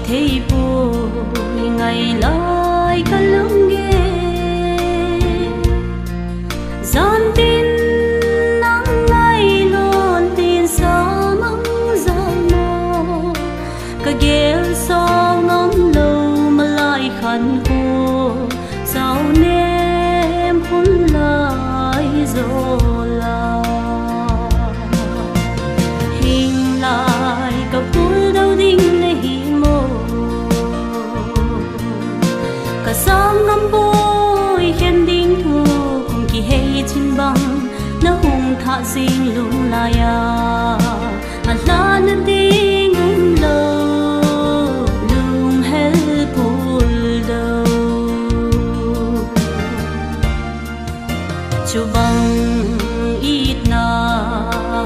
thấy vui ngày lại cả lưng ghê gian tin nắng ngày luôn tin sao mong gian mơ cả ghé sau ngóng lâu mà lại khăn khô sao nem hôn lại rồi là hình lại cả vui đâu đinh này mồ cả sáng ngắm bôi khen đinh thu cùng kỳ hay trên băng nó hùng thả riêng lung la ya la nó đi ngum lâu lung hết bùi đầu chu băng ít na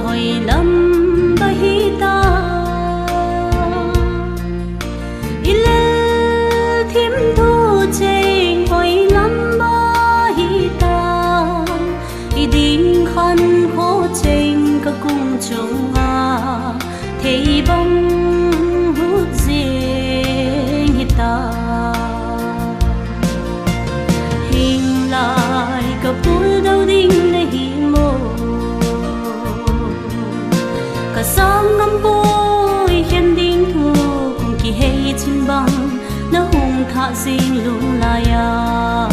hồi lắm bahita ilel thim thu cheng hồi lắm bahita idin khan kho cheng ka cung chong a thei bong hút riêng hita hình lại cả vui đâu đinh này mồ cả sáng ngắm bôi khen đinh thu cùng kỳ hay trên băng nó hùng thả riêng lung la ya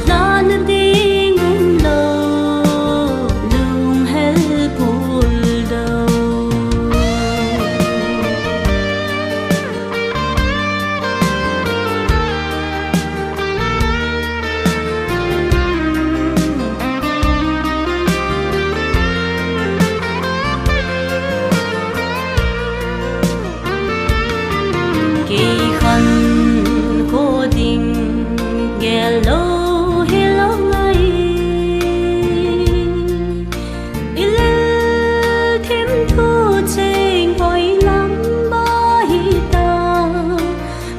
la nó đi ngum lâu lung hết bùi đầu kỳ khăn khô tình nghe lâu hay lâu ngày ilel thêm thu chênh hỏi lắm bahita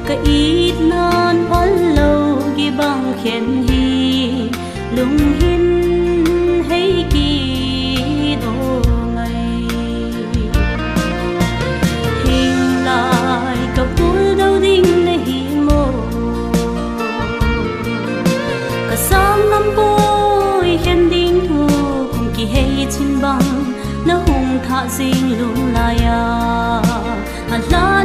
cả ít nan on lâu ghi bằng khen hi lung hin hay kỳ đô ngày hình lại cả vui đâu đinh này mồ cả sáng ngắm bôi khen đinh thu cùng kỳ hay trên băng nó hùng thả riêng lung la ya la